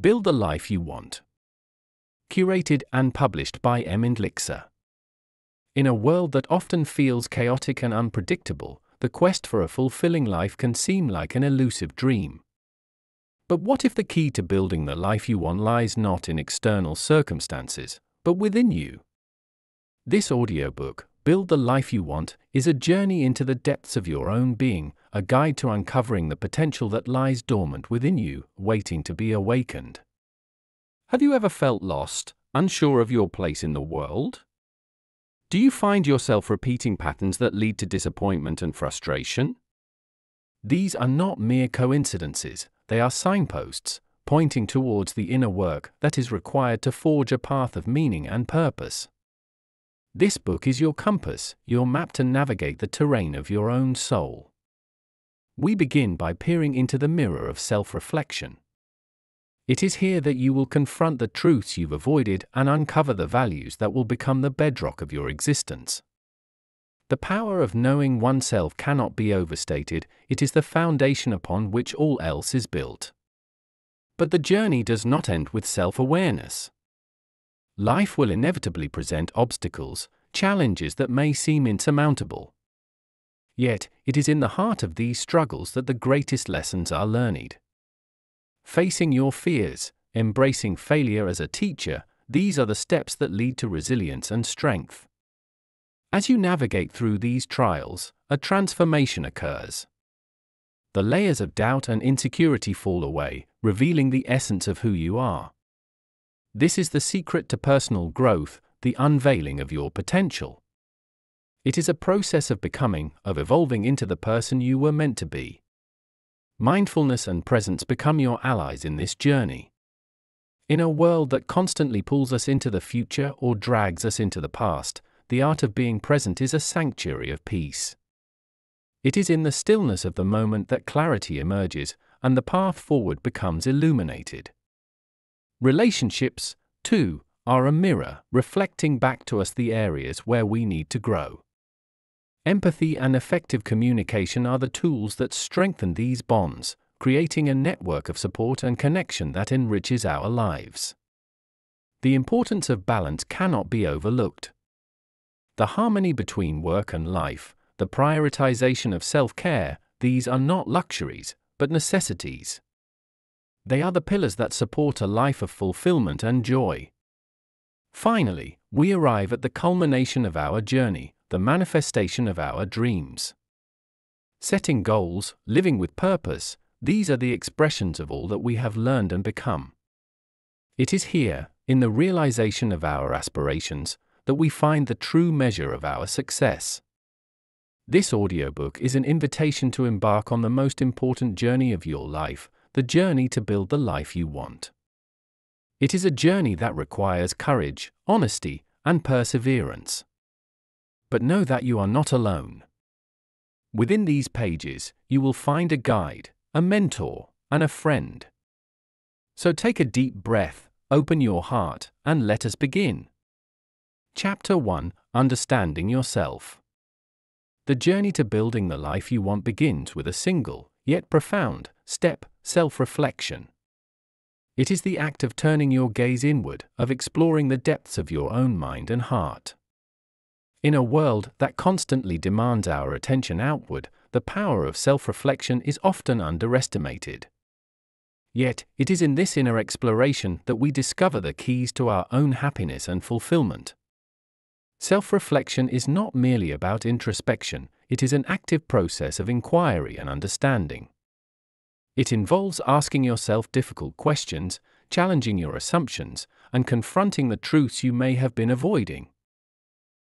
Build the Life You Want. Curated and published by MindLixir. In a world that often feels chaotic and unpredictable, the quest for a fulfilling life can seem like an elusive dream. But what if the key to building the life you want lies not in external circumstances, but within you? This audiobook, Build the Life You Want, is a journey into the depths of your own being, a guide to uncovering the potential that lies dormant within you, waiting to be awakened. Have you ever felt lost, unsure of your place in the world? Do you find yourself repeating patterns that lead to disappointment and frustration? These are not mere coincidences, they are signposts, pointing towards the inner work that is required to forge a path of meaning and purpose. This book is your compass, your map to navigate the terrain of your own soul. We begin by peering into the mirror of self-reflection. It is here that you will confront the truths you've avoided and uncover the values that will become the bedrock of your existence. The power of knowing oneself cannot be overstated, it is the foundation upon which all else is built. But the journey does not end with self-awareness. Life will inevitably present obstacles, challenges that may seem insurmountable. Yet, it is in the heart of these struggles that the greatest lessons are learned. Facing your fears, embracing failure as a teacher, these are the steps that lead to resilience and strength. As you navigate through these trials, a transformation occurs. The layers of doubt and insecurity fall away, revealing the essence of who you are. This is the secret to personal growth, the unveiling of your potential. It is a process of becoming, of evolving into the person you were meant to be. Mindfulness and presence become your allies in this journey. In a world that constantly pulls us into the future or drags us into the past, the art of being present is a sanctuary of peace. It is in the stillness of the moment that clarity emerges, and the path forward becomes illuminated. Relationships, too, are a mirror, reflecting back to us the areas where we need to grow. Empathy and effective communication are the tools that strengthen these bonds, creating a network of support and connection that enriches our lives. The importance of balance cannot be overlooked. The harmony between work and life, the prioritization of self-care, these are not luxuries, but necessities. They are the pillars that support a life of fulfillment and joy. Finally, we arrive at the culmination of our journey, the manifestation of our dreams. Setting goals, living with purpose, these are the expressions of all that we have learned and become. It is here, in the realization of our aspirations, that we find the true measure of our success. This audiobook is an invitation to embark on the most important journey of your life, the journey to build the life you want. It is a journey that requires courage, honesty, and perseverance. But know that you are not alone. Within these pages, you will find a guide, a mentor, and a friend. So take a deep breath, open your heart, and let us begin. Chapter 1: Understanding Yourself. The journey to building the life you want begins with a single, yet profound, step: self-reflection. It is the act of turning your gaze inward, of exploring the depths of your own mind and heart. In a world that constantly demands our attention outward, the power of self-reflection is often underestimated. Yet, it is in this inner exploration that we discover the keys to our own happiness and fulfillment. Self-reflection is not merely about introspection, it is an active process of inquiry and understanding. It involves asking yourself difficult questions, challenging your assumptions, and confronting the truths you may have been avoiding.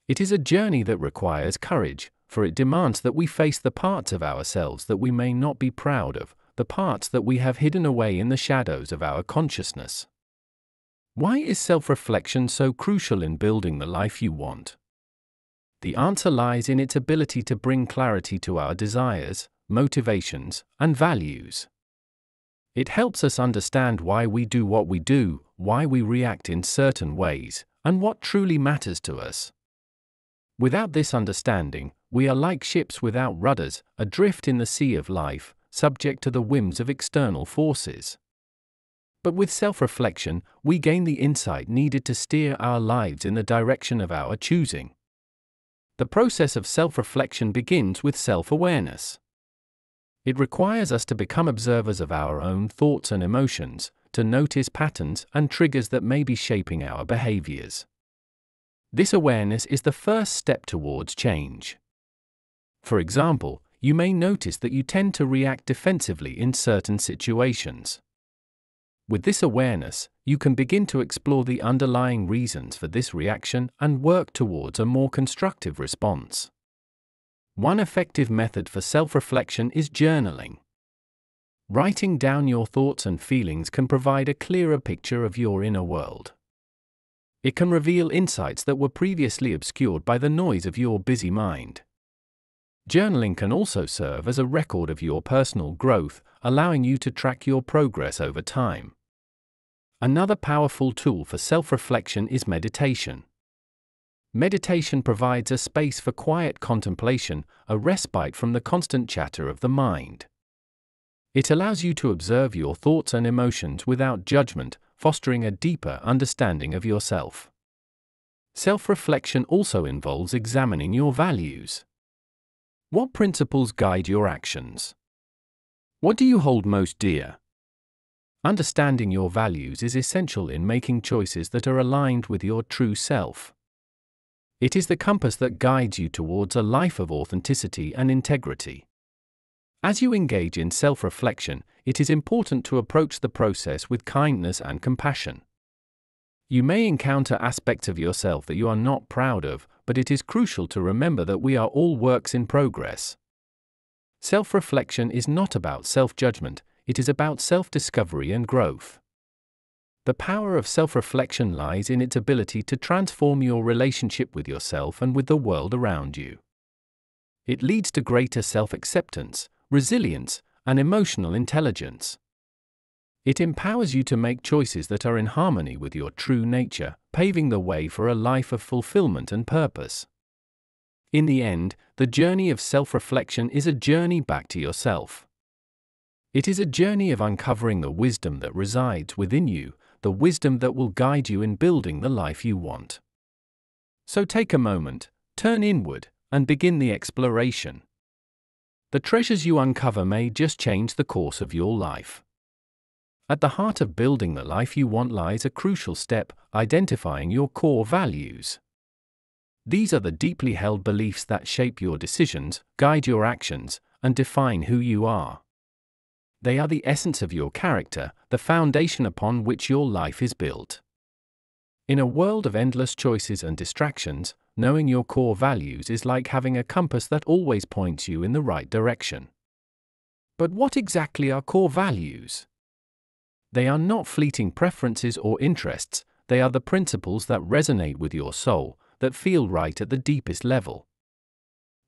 It is a journey that requires courage, for it demands that we face the parts of ourselves that we may not be proud of, the parts that we have hidden away in the shadows of our consciousness. Why is self-reflection so crucial in building the life you want? The answer lies in its ability to bring clarity to our desires, motivations, and values. It helps us understand why we do what we do, why we react in certain ways, and what truly matters to us. Without this understanding, we are like ships without rudders, adrift in the sea of life, subject to the whims of external forces. But with self-reflection, we gain the insight needed to steer our lives in the direction of our choosing. The process of self-reflection begins with self-awareness. It requires us to become observers of our own thoughts and emotions, to notice patterns and triggers that may be shaping our behaviors. This awareness is the first step towards change. For example, you may notice that you tend to react defensively in certain situations. With this awareness, you can begin to explore the underlying reasons for this reaction and work towards a more constructive response. One effective method for self-reflection is journaling. Writing down your thoughts and feelings can provide a clearer picture of your inner world. It can reveal insights that were previously obscured by the noise of your busy mind. Journaling can also serve as a record of your personal growth, allowing you to track your progress over time. Another powerful tool for self-reflection is meditation. Meditation provides a space for quiet contemplation, a respite from the constant chatter of the mind. It allows you to observe your thoughts and emotions without judgment, fostering a deeper understanding of yourself. Self-reflection also involves examining your values. What principles guide your actions? What do you hold most dear? Understanding your values is essential in making choices that are aligned with your true self. It is the compass that guides you towards a life of authenticity and integrity. As you engage in self-reflection, it is important to approach the process with kindness and compassion. You may encounter aspects of yourself that you are not proud of, but it is crucial to remember that we are all works in progress. Self-reflection is not about self-judgment, it is about self-discovery and growth. The power of self-reflection lies in its ability to transform your relationship with yourself and with the world around you. It leads to greater self-acceptance, resilience, and emotional intelligence. It empowers you to make choices that are in harmony with your true nature, paving the way for a life of fulfillment and purpose. In the end, the journey of self-reflection is a journey back to yourself. It is a journey of uncovering the wisdom that resides within you, the wisdom that will guide you in building the life you want. So take a moment, turn inward, and begin the exploration. The treasures you uncover may just change the course of your life. At the heart of building the life you want lies a crucial step: identifying your core values. These are the deeply held beliefs that shape your decisions, guide your actions, and define who you are. They are the essence of your character, the foundation upon which your life is built. In a world of endless choices and distractions, knowing your core values is like having a compass that always points you in the right direction. But what exactly are core values? They are not fleeting preferences or interests, they are the principles that resonate with your soul, that feel right at the deepest level.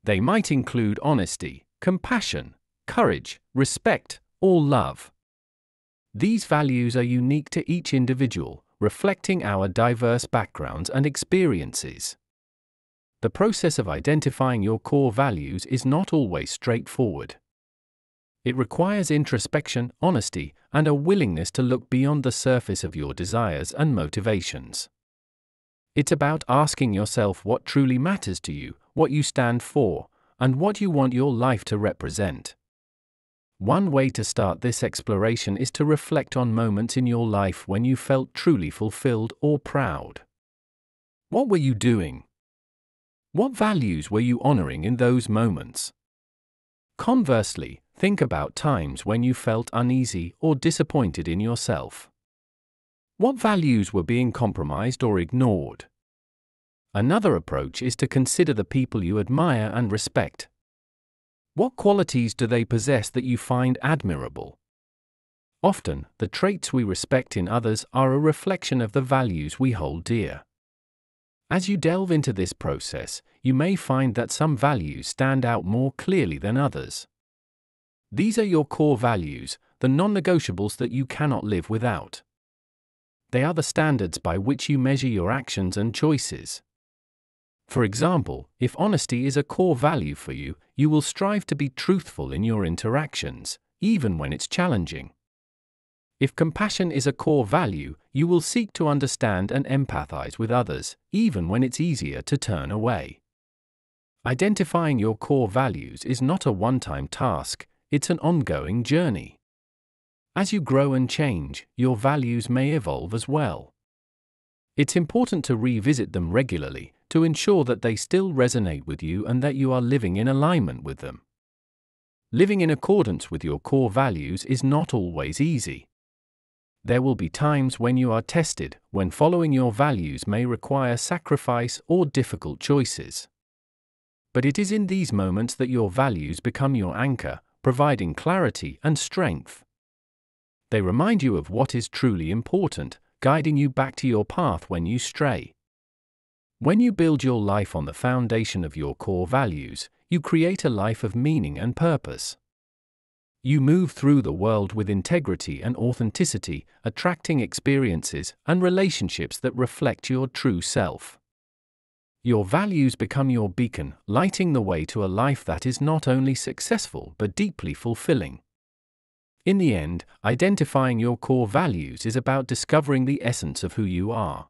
They might include honesty, compassion, courage, respect, or love. These values are unique to each individual, reflecting our diverse backgrounds and experiences. The process of identifying your core values is not always straightforward. It requires introspection, honesty, and a willingness to look beyond the surface of your desires and motivations. It's about asking yourself what truly matters to you, what you stand for, and what you want your life to represent. One way to start this exploration is to reflect on moments in your life when you felt truly fulfilled or proud. What were you doing? What values were you honoring in those moments? Conversely, think about times when you felt uneasy or disappointed in yourself. What values were being compromised or ignored? Another approach is to consider the people you admire and respect. What qualities do they possess that you find admirable? Often, the traits we respect in others are a reflection of the values we hold dear. As you delve into this process, you may find that some values stand out more clearly than others. These are your core values, the non-negotiables that you cannot live without. They are the standards by which you measure your actions and choices. For example, if honesty is a core value for you, you will strive to be truthful in your interactions, even when it's challenging. If compassion is a core value, you will seek to understand and empathize with others, even when it's easier to turn away. Identifying your core values is not a one-time task, it's an ongoing journey. As you grow and change, your values may evolve as well. It's important to revisit them regularly to ensure that they still resonate with you and that you are living in alignment with them. Living in accordance with your core values is not always easy. There will be times when you are tested, when following your values may require sacrifice or difficult choices. But it is in these moments that your values become your anchor, providing clarity and strength. They remind you of what is truly important, guiding you back to your path when you stray. When you build your life on the foundation of your core values, you create a life of meaning and purpose. You move through the world with integrity and authenticity, attracting experiences and relationships that reflect your true self. Your values become your beacon, lighting the way to a life that is not only successful but deeply fulfilling. In the end, identifying your core values is about discovering the essence of who you are.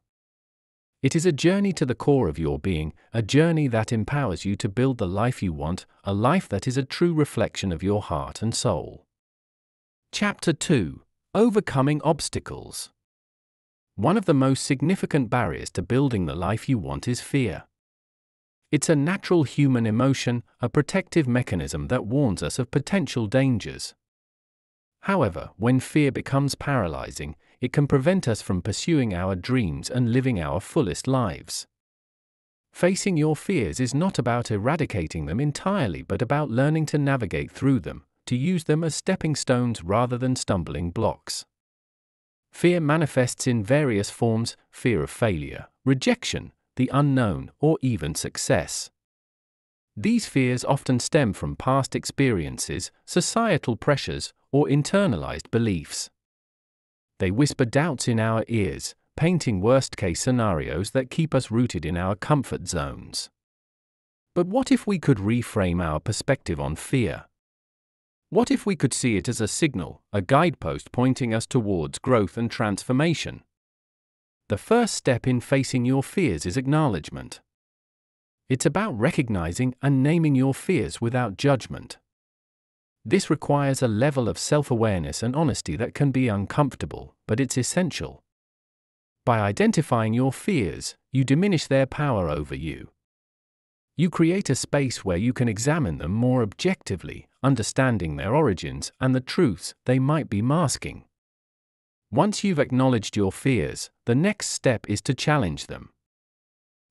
It is a journey to the core of your being, a journey that empowers you to build the life you want, a life that is a true reflection of your heart and soul. Chapter 2: Overcoming Obstacles. One of the most significant barriers to building the life you want is fear. It's a natural human emotion, a protective mechanism that warns us of potential dangers. However, when fear becomes paralyzing, it can prevent us from pursuing our dreams and living our fullest lives. Facing your fears is not about eradicating them entirely but about learning to navigate through them, to use them as stepping stones rather than stumbling blocks. Fear manifests in various forms: fear of failure, rejection, the unknown, or even success. These fears often stem from past experiences, societal pressures, or internalized beliefs. They whisper doubts in our ears, painting worst-case scenarios that keep us rooted in our comfort zones. But what if we could reframe our perspective on fear? What if we could see it as a signal, a guidepost pointing us towards growth and transformation? The first step in facing your fears is acknowledgement. It's about recognizing and naming your fears without judgment. This requires a level of self-awareness and honesty that can be uncomfortable, but it's essential. By identifying your fears, you diminish their power over you. You create a space where you can examine them more objectively, understanding their origins and the truths they might be masking. Once you've acknowledged your fears, the next step is to challenge them.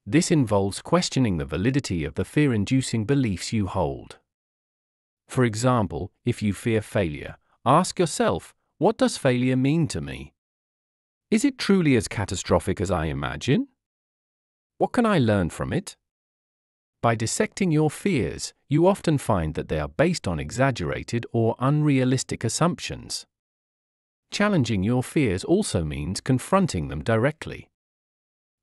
This involves questioning the validity of the fear-inducing beliefs you hold. For example, if you fear failure, ask yourself, what does failure mean to me? Is it truly as catastrophic as I imagine? What can I learn from it? By dissecting your fears, you often find that they are based on exaggerated or unrealistic assumptions. Challenging your fears also means confronting them directly.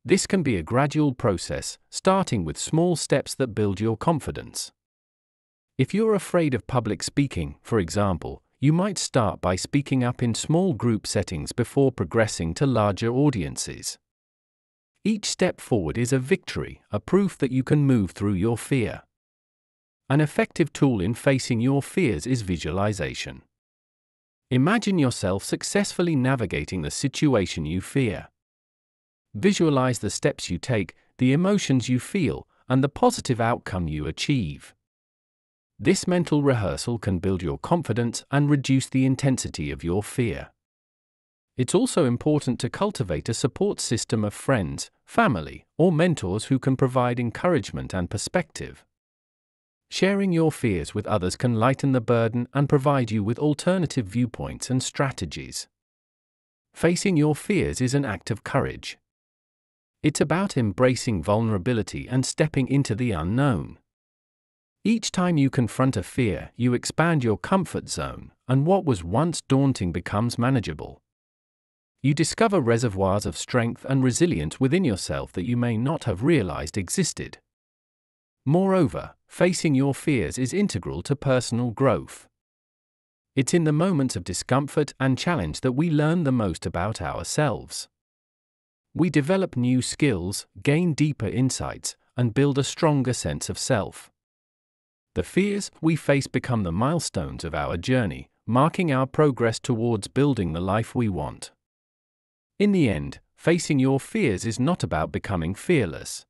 This can be a gradual process, starting with small steps that build your confidence. If you're afraid of public speaking, for example, you might start by speaking up in small group settings before progressing to larger audiences. Each step forward is a victory, a proof that you can move through your fear. An effective tool in facing your fears is visualization. Imagine yourself successfully navigating the situation you fear. Visualize the steps you take, the emotions you feel, and the positive outcome you achieve. This mental rehearsal can build your confidence and reduce the intensity of your fear. It's also important to cultivate a support system of friends, family, or mentors who can provide encouragement and perspective. Sharing your fears with others can lighten the burden and provide you with alternative viewpoints and strategies. Facing your fears is an act of courage. It's about embracing vulnerability and stepping into the unknown. Each time you confront a fear, you expand your comfort zone, and what was once daunting becomes manageable. You discover reservoirs of strength and resilience within yourself that you may not have realized existed. Moreover, facing your fears is integral to personal growth. It's in the moments of discomfort and challenge that we learn the most about ourselves. We develop new skills, gain deeper insights, and build a stronger sense of self. The fears we face become the milestones of our journey, marking our progress towards building the life we want. In the end, facing your fears is not about becoming fearless.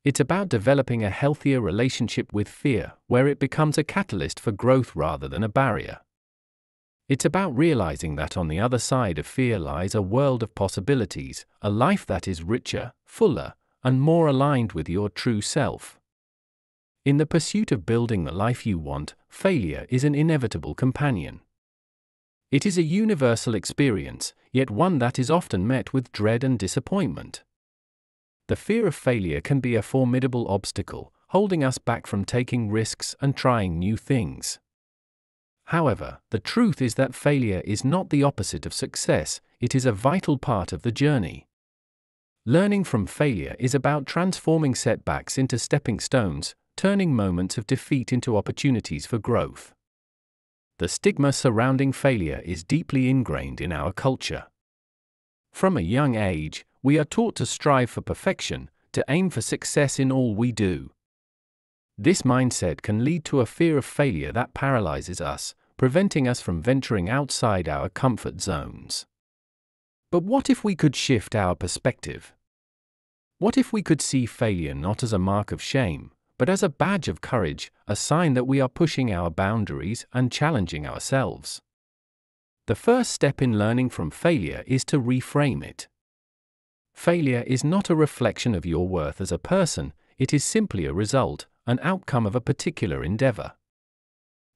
It's about developing a healthier relationship with fear, where it becomes a catalyst for growth rather than a barrier. It's about realizing that on the other side of fear lies a world of possibilities, a life that is richer, fuller, and more aligned with your true self. In the pursuit of building the life you want, failure is an inevitable companion. It is a universal experience, yet one that is often met with dread and disappointment. The fear of failure can be a formidable obstacle, holding us back from taking risks and trying new things. However, the truth is that failure is not the opposite of success, it is a vital part of the journey. Learning from failure is about transforming setbacks into stepping stones, turning moments of defeat into opportunities for growth. The stigma surrounding failure is deeply ingrained in our culture. From a young age, we are taught to strive for perfection, to aim for success in all we do. This mindset can lead to a fear of failure that paralyzes us, preventing us from venturing outside our comfort zones. But what if we could shift our perspective? What if we could see failure not as a mark of shame, but as a badge of courage, a sign that we are pushing our boundaries and challenging ourselves? The first step in learning from failure is to reframe it. Failure is not a reflection of your worth as a person, it is simply a result, an outcome of a particular endeavor.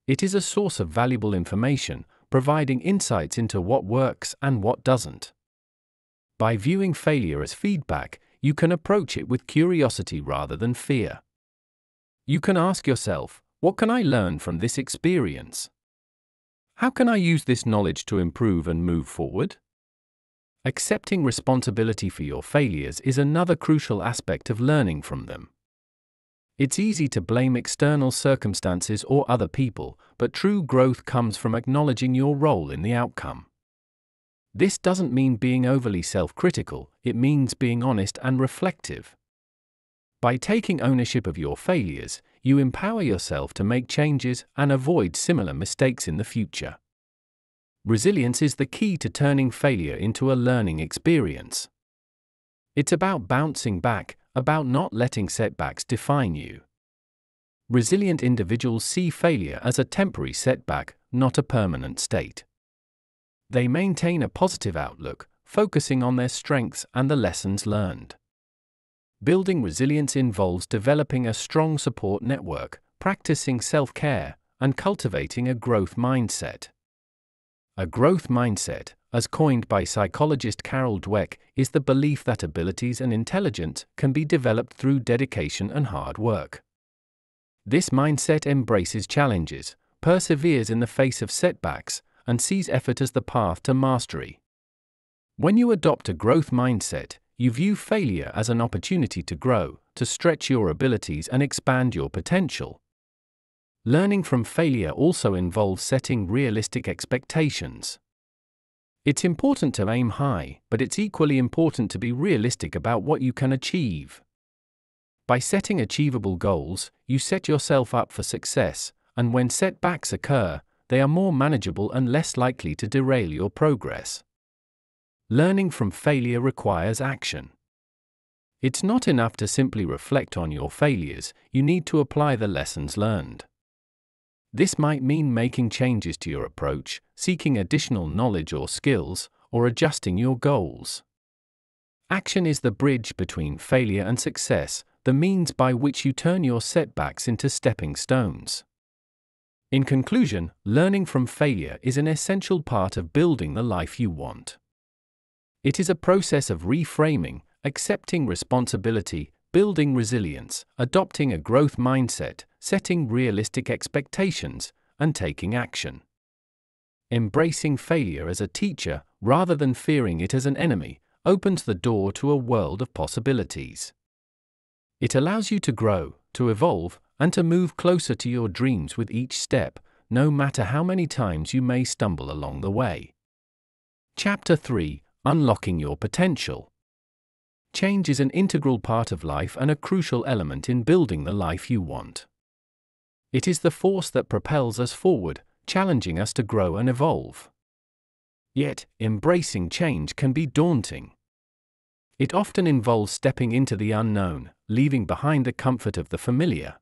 It is a source of valuable information, providing insights into what works and what doesn't. By viewing failure as feedback, you can approach it with curiosity rather than fear. You can ask yourself, what can I learn from this experience? How can I use this knowledge to improve and move forward? Accepting responsibility for your failures is another crucial aspect of learning from them. It's easy to blame external circumstances or other people, but true growth comes from acknowledging your role in the outcome. This doesn't mean being overly self-critical, it means being honest and reflective. By taking ownership of your failures, you empower yourself to make changes and avoid similar mistakes in the future. Resilience is the key to turning failure into a learning experience. It's about bouncing back, about not letting setbacks define you. Resilient individuals see failure as a temporary setback, not a permanent state. They maintain a positive outlook, focusing on their strengths and the lessons learned. Building resilience involves developing a strong support network, practicing self-care, and cultivating a growth mindset. A growth mindset, as coined by psychologist Carol Dweck, is the belief that abilities and intelligence can be developed through dedication and hard work. This mindset embraces challenges, perseveres in the face of setbacks, and sees effort as the path to mastery. When you adopt a growth mindset, you view failure as an opportunity to grow, to stretch your abilities and expand your potential. Learning from failure also involves setting realistic expectations. It's important to aim high, but it's equally important to be realistic about what you can achieve. By setting achievable goals, you set yourself up for success, and when setbacks occur, they are more manageable and less likely to derail your progress. Learning from failure requires action. It's not enough to simply reflect on your failures, you need to apply the lessons learned. This might mean making changes to your approach, seeking additional knowledge or skills, or adjusting your goals. Action is the bridge between failure and success, the means by which you turn your setbacks into stepping stones. In conclusion, learning from failure is an essential part of building the life you want. It is a process of reframing, accepting responsibility, building resilience, adopting a growth mindset, setting realistic expectations, and taking action. Embracing failure as a teacher, rather than fearing it as an enemy, opens the door to a world of possibilities. It allows you to grow, to evolve, and to move closer to your dreams with each step, no matter how many times you may stumble along the way. Chapter 3: Unlocking Your Potential. Change is an integral part of life and a crucial element in building the life you want. It is the force that propels us forward, challenging us to grow and evolve. Yet, embracing change can be daunting. It often involves stepping into the unknown, leaving behind the comfort of the familiar.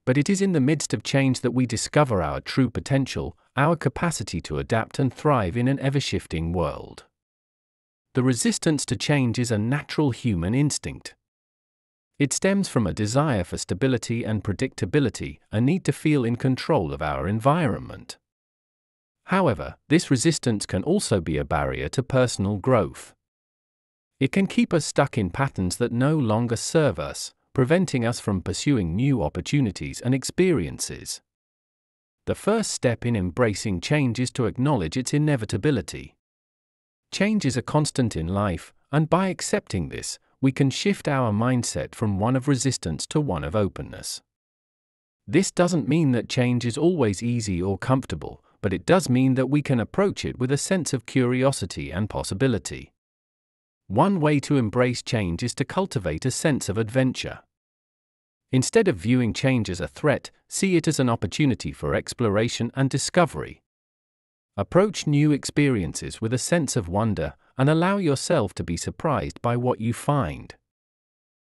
But it is in the midst of change that we discover our true potential, our capacity to adapt and thrive in an ever-shifting world. The resistance to change is a natural human instinct. It stems from a desire for stability and predictability, a need to feel in control of our environment. However, this resistance can also be a barrier to personal growth. It can keep us stuck in patterns that no longer serve us, preventing us from pursuing new opportunities and experiences. The first step in embracing change is to acknowledge its inevitability. Change is a constant in life, and by accepting this, we can shift our mindset from one of resistance to one of openness. This doesn't mean that change is always easy or comfortable, but it does mean that we can approach it with a sense of curiosity and possibility. One way to embrace change is to cultivate a sense of adventure. Instead of viewing change as a threat, see it as an opportunity for exploration and discovery. Approach new experiences with a sense of wonder, and allow yourself to be surprised by what you find.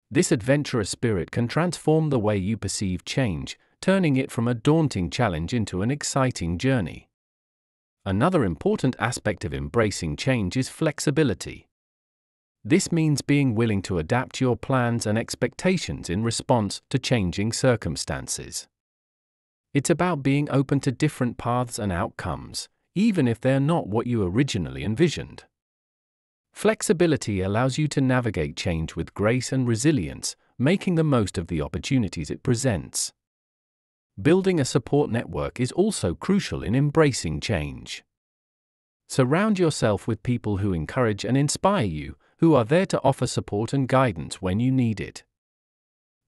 This adventurous spirit can transform the way you perceive change, turning it from a daunting challenge into an exciting journey. Another important aspect of embracing change is flexibility. This means being willing to adapt your plans and expectations in response to changing circumstances. It's about being open to different paths and outcomes, even if they're not what you originally envisioned. Flexibility allows you to navigate change with grace and resilience, making the most of the opportunities it presents. Building a support network is also crucial in embracing change. Surround yourself with people who encourage and inspire you, who are there to offer support and guidance when you need it.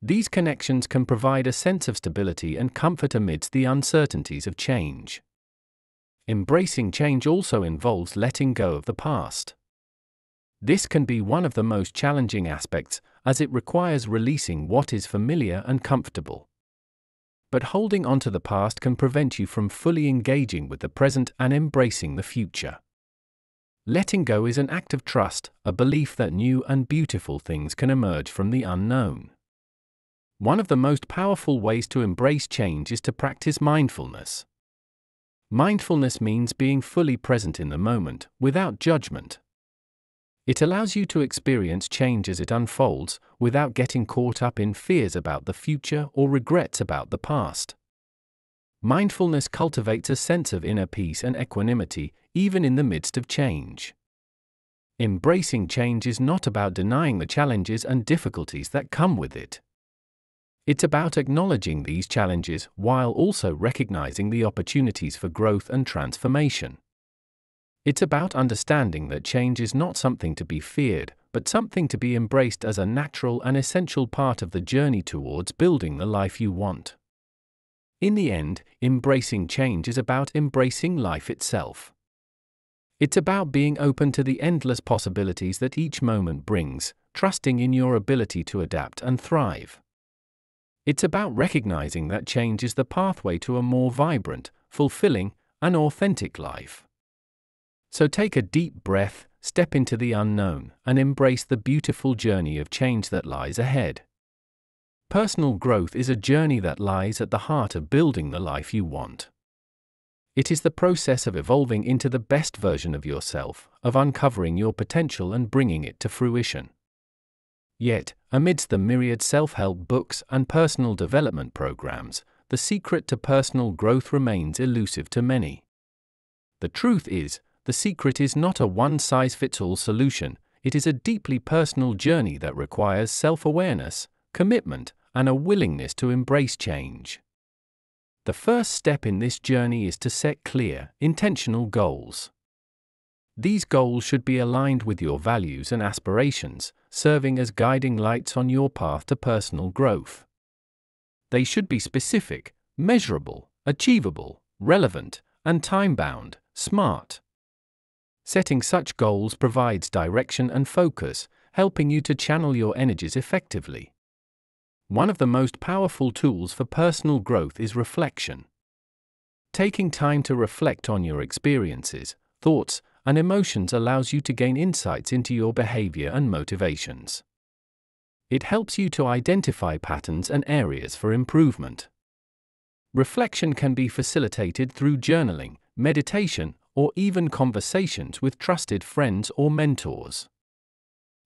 These connections can provide a sense of stability and comfort amidst the uncertainties of change. Embracing change also involves letting go of the past. This can be one of the most challenging aspects, as it requires releasing what is familiar and comfortable. But holding on to the past can prevent you from fully engaging with the present and embracing the future. Letting go is an act of trust, a belief that new and beautiful things can emerge from the unknown. One of the most powerful ways to embrace change is to practice mindfulness. Mindfulness means being fully present in the moment, without judgment. It allows you to experience change as it unfolds, without getting caught up in fears about the future or regrets about the past. Mindfulness cultivates a sense of inner peace and equanimity, even in the midst of change. Embracing change is not about denying the challenges and difficulties that come with it. It's about acknowledging these challenges while also recognizing the opportunities for growth and transformation. It's about understanding that change is not something to be feared, but something to be embraced as a natural and essential part of the journey towards building the life you want. In the end, embracing change is about embracing life itself. It's about being open to the endless possibilities that each moment brings, trusting in your ability to adapt and thrive. It's about recognizing that change is the pathway to a more vibrant, fulfilling, and authentic life. So take a deep breath, step into the unknown, and embrace the beautiful journey of change that lies ahead. Personal growth is a journey that lies at the heart of building the life you want. It is the process of evolving into the best version of yourself, of uncovering your potential and bringing it to fruition. Yet, amidst the myriad self-help books and personal development programs, the secret to personal growth remains elusive to many. The truth is, the secret is not a one-size-fits-all solution, it is a deeply personal journey that requires self-awareness, commitment, and a willingness to embrace change. The first step in this journey is to set clear, intentional goals. These goals should be aligned with your values and aspirations, serving as guiding lights on your path to personal growth. They should be specific, measurable, achievable, relevant, and time-bound, SMART. Setting such goals provides direction and focus, helping you to channel your energies effectively. One of the most powerful tools for personal growth is reflection. Taking time to reflect on your experiences, thoughts, and emotions allows you to gain insights into your behavior and motivations. It helps you to identify patterns and areas for improvement. Reflection can be facilitated through journaling, meditation, or even conversations with trusted friends or mentors.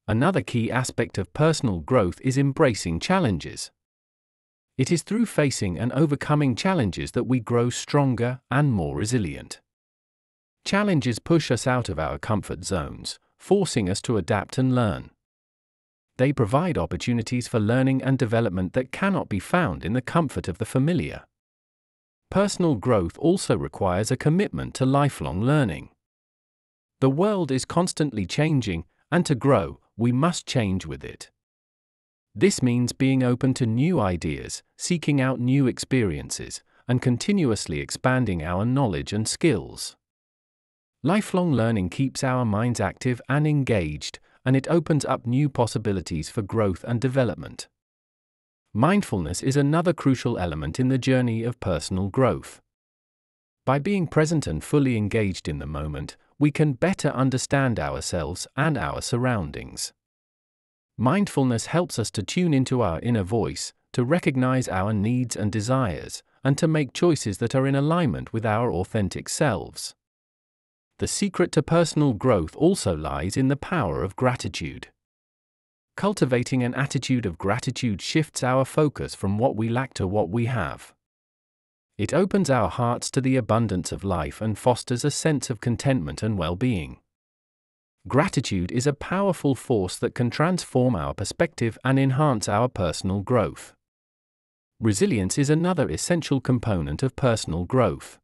Another key aspect of personal growth is embracing challenges. It is through facing and overcoming challenges that we grow stronger and more resilient. Challenges push us out of our comfort zones, forcing us to adapt and learn. They provide opportunities for learning and development that cannot be found in the comfort of the familiar. Personal growth also requires a commitment to lifelong learning. The world is constantly changing, and to grow, we must change with it. This means being open to new ideas, seeking out new experiences, and continuously expanding our knowledge and skills. Lifelong learning keeps our minds active and engaged, and it opens up new possibilities for growth and development. Mindfulness is another crucial element in the journey of personal growth. By being present and fully engaged in the moment, we can better understand ourselves and our surroundings. Mindfulness helps us to tune into our inner voice, to recognize our needs and desires, and to make choices that are in alignment with our authentic selves. The secret to personal growth also lies in the power of gratitude. Cultivating an attitude of gratitude shifts our focus from what we lack to what we have. It opens our hearts to the abundance of life and fosters a sense of contentment and well-being. Gratitude is a powerful force that can transform our perspective and enhance our personal growth. Resilience is another essential component of personal growth.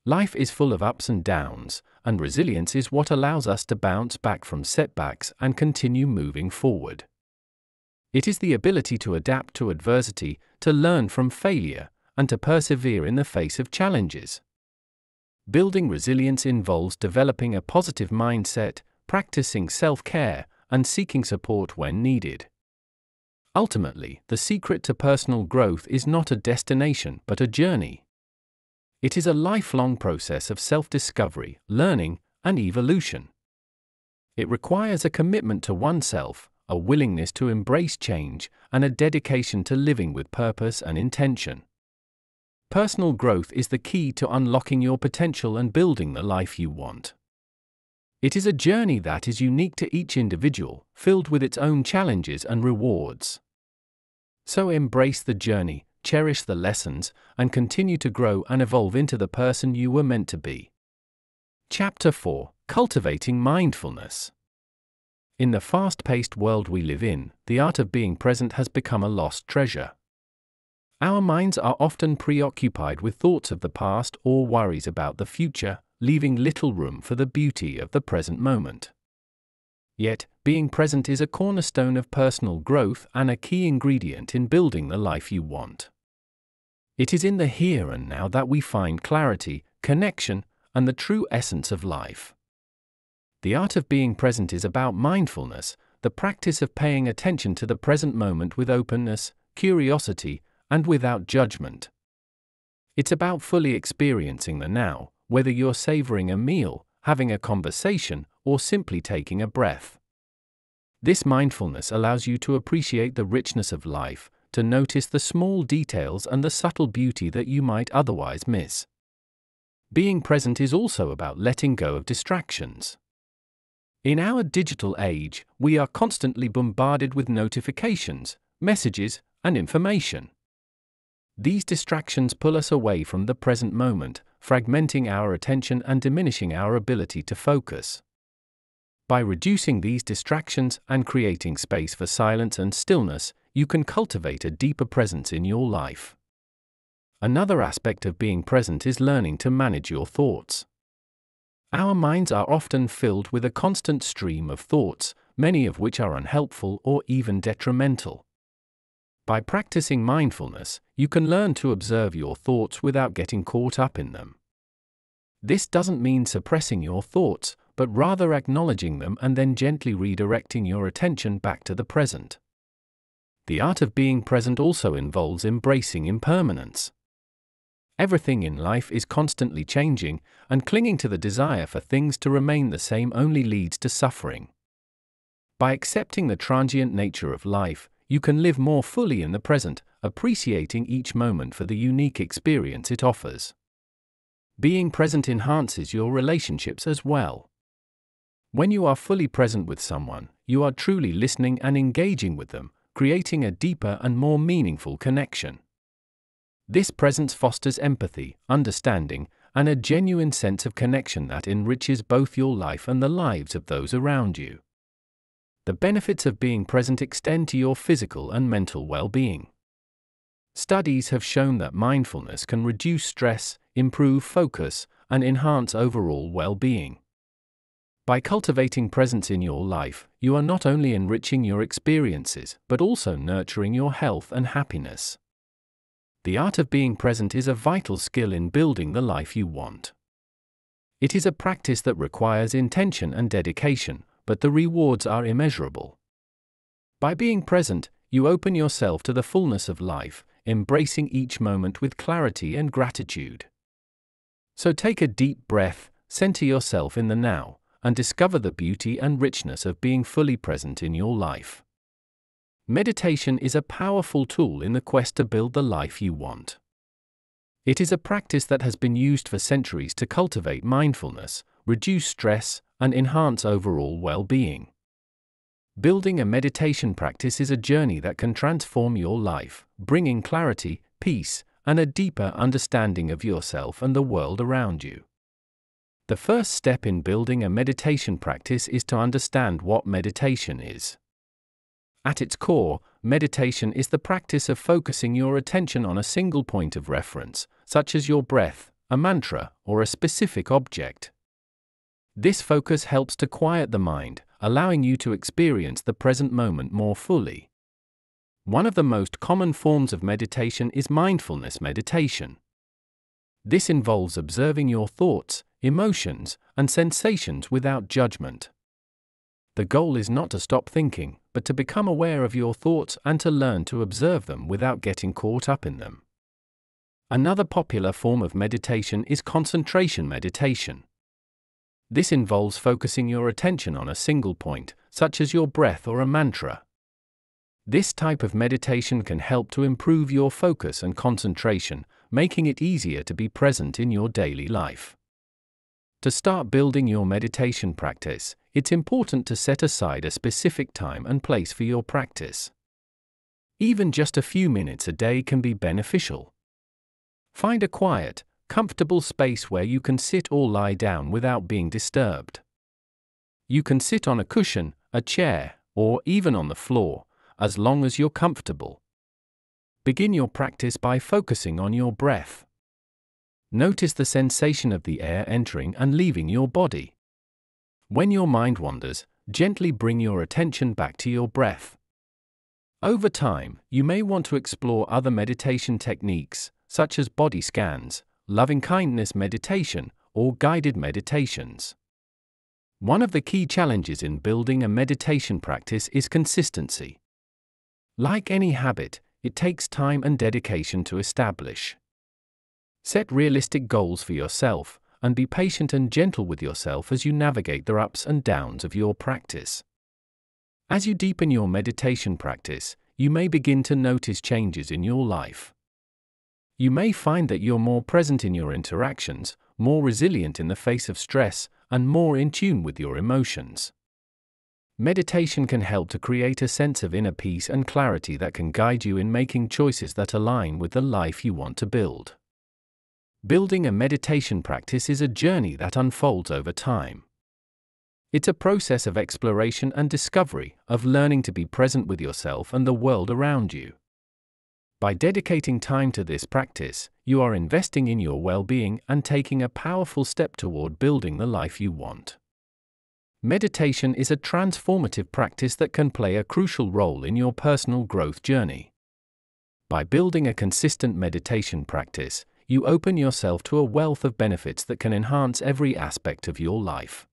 Life is full of ups and downs, and resilience is what allows us to bounce back from setbacks and continue moving forward. It is the ability to adapt to adversity, to learn from failure, and to persevere in the face of challenges. Building resilience involves developing a positive mindset, practicing self-care, and seeking support when needed. Ultimately, the secret to personal growth is not a destination but a journey. It is a lifelong process of self-discovery, learning, and evolution. It requires a commitment to oneself, a willingness to embrace change, and a dedication to living with purpose and intention. Personal growth is the key to unlocking your potential and building the life you want. It is a journey that is unique to each individual, filled with its own challenges and rewards. So embrace the journey, cherish the lessons, and continue to grow and evolve into the person you were meant to be. Chapter 4: Cultivating Mindfulness. In the fast-paced world we live in, the art of being present has become a lost treasure. Our minds are often preoccupied with thoughts of the past or worries about the future, leaving little room for the beauty of the present moment. Yet, being present is a cornerstone of personal growth and a key ingredient in building the life you want. It is in the here and now that we find clarity, connection, and the true essence of life. The art of being present is about mindfulness, the practice of paying attention to the present moment with openness, curiosity, and without judgment. It's about fully experiencing the now, whether you're savoring a meal, having a conversation, or simply taking a breath. This mindfulness allows you to appreciate the richness of life, to notice the small details and the subtle beauty that you might otherwise miss. Being present is also about letting go of distractions. In our digital age, we are constantly bombarded with notifications, messages, and information. These distractions pull us away from the present moment, fragmenting our attention and diminishing our ability to focus. By reducing these distractions and creating space for silence and stillness, you can cultivate a deeper presence in your life. Another aspect of being present is learning to manage your thoughts. Our minds are often filled with a constant stream of thoughts, many of which are unhelpful or even detrimental. By practicing mindfulness, you can learn to observe your thoughts without getting caught up in them. This doesn't mean suppressing your thoughts, but rather acknowledging them and then gently redirecting your attention back to the present. The art of being present also involves embracing impermanence. Everything in life is constantly changing, and clinging to the desire for things to remain the same only leads to suffering. By accepting the transient nature of life, you can live more fully in the present, appreciating each moment for the unique experience it offers. Being present enhances your relationships as well. When you are fully present with someone, you are truly listening and engaging with them, creating a deeper and more meaningful connection. This presence fosters empathy, understanding, and a genuine sense of connection that enriches both your life and the lives of those around you. The benefits of being present extend to your physical and mental well-being. Studies have shown that mindfulness can reduce stress, improve focus, and enhance overall well-being. By cultivating presence in your life, you are not only enriching your experiences, but also nurturing your health and happiness. The art of being present is a vital skill in building the life you want. It is a practice that requires intention and dedication, but the rewards are immeasurable. By being present, you open yourself to the fullness of life, embracing each moment with clarity and gratitude. So take a deep breath, center yourself in the now, and discover the beauty and richness of being fully present in your life. Meditation is a powerful tool in the quest to build the life you want. It is a practice that has been used for centuries to cultivate mindfulness, reduce stress, and enhance overall well-being. Building a meditation practice is a journey that can transform your life, bringing clarity, peace, and a deeper understanding of yourself and the world around you. The first step in building a meditation practice is to understand what meditation is. At its core, meditation is the practice of focusing your attention on a single point of reference, such as your breath, a mantra, or a specific object. This focus helps to quiet the mind, allowing you to experience the present moment more fully. One of the most common forms of meditation is mindfulness meditation. This involves observing your thoughts, emotions, and sensations without judgment. The goal is not to stop thinking, but to become aware of your thoughts and to learn to observe them without getting caught up in them. Another popular form of meditation is concentration meditation. This involves focusing your attention on a single point, such as your breath or a mantra. This type of meditation can help to improve your focus and concentration, making it easier to be present in your daily life. To start building your meditation practice, it's important to set aside a specific time and place for your practice. Even just a few minutes a day can be beneficial. Find a quiet, comfortable space where you can sit or lie down without being disturbed. You can sit on a cushion, a chair, or even on the floor, as long as you're comfortable. Begin your practice by focusing on your breath. Notice the sensation of the air entering and leaving your body. When your mind wanders, gently bring your attention back to your breath. Over time, you may want to explore other meditation techniques, such as body scans, loving-kindness meditation, or guided meditations. One of the key challenges in building a meditation practice is consistency. Like any habit, it takes time and dedication to establish. Set realistic goals for yourself, and be patient and gentle with yourself as you navigate the ups and downs of your practice. As you deepen your meditation practice, you may begin to notice changes in your life. You may find that you're more present in your interactions, more resilient in the face of stress, and more in tune with your emotions. Meditation can help to create a sense of inner peace and clarity that can guide you in making choices that align with the life you want to build. Building a meditation practice is a journey that unfolds over time. It's a process of exploration and discovery, of learning to be present with yourself and the world around you. By dedicating time to this practice, you are investing in your well-being and taking a powerful step toward building the life you want. Meditation is a transformative practice that can play a crucial role in your personal growth journey. By building a consistent meditation practice, you open yourself to a wealth of benefits that can enhance every aspect of your life.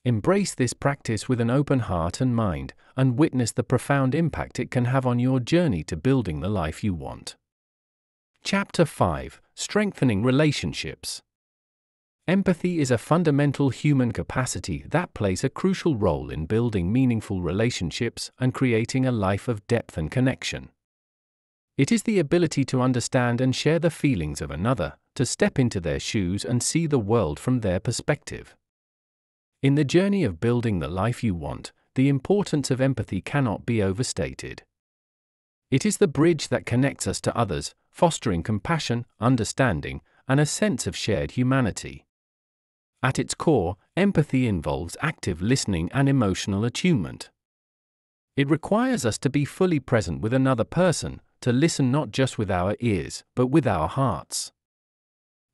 Embrace this practice with an open heart and mind, and witness the profound impact it can have on your journey to building the life you want. Chapter 5: Strengthening Relationships. Empathy is a fundamental human capacity that plays a crucial role in building meaningful relationships and creating a life of depth and connection. It is the ability to understand and share the feelings of another, to step into their shoes and see the world from their perspective. In the journey of building the life you want, the importance of empathy cannot be overstated. It is the bridge that connects us to others, fostering compassion, understanding, and a sense of shared humanity. At its core, empathy involves active listening and emotional attunement. It requires us to be fully present with another person, to listen not just with our ears, but with our hearts.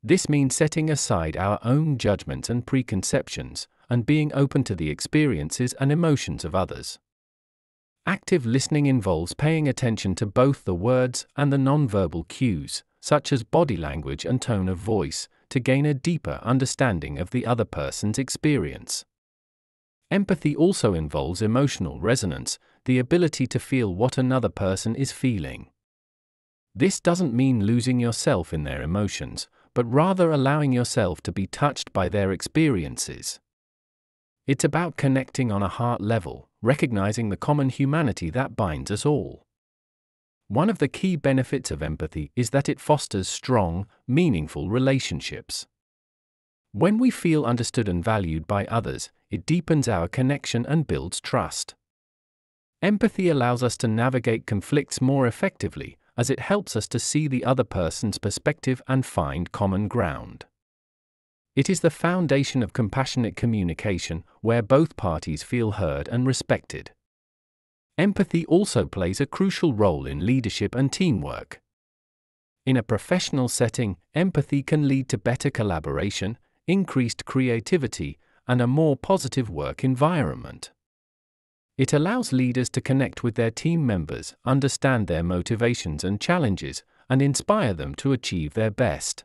This means setting aside our own judgments and preconceptions, and being open to the experiences and emotions of others. Active listening involves paying attention to both the words and the nonverbal cues, such as body language and tone of voice, to gain a deeper understanding of the other person's experience. Empathy also involves emotional resonance, the ability to feel what another person is feeling. This doesn't mean losing yourself in their emotions, but rather allowing yourself to be touched by their experiences. It's about connecting on a heart level, recognizing the common humanity that binds us all. One of the key benefits of empathy is that it fosters strong, meaningful relationships. When we feel understood and valued by others, it deepens our connection and builds trust. Empathy allows us to navigate conflicts more effectively, as it helps us to see the other person's perspective and find common ground. It is the foundation of compassionate communication, where both parties feel heard and respected. Empathy also plays a crucial role in leadership and teamwork. In a professional setting, empathy can lead to better collaboration, increased creativity, and a more positive work environment. It allows leaders to connect with their team members, understand their motivations and challenges, and inspire them to achieve their best.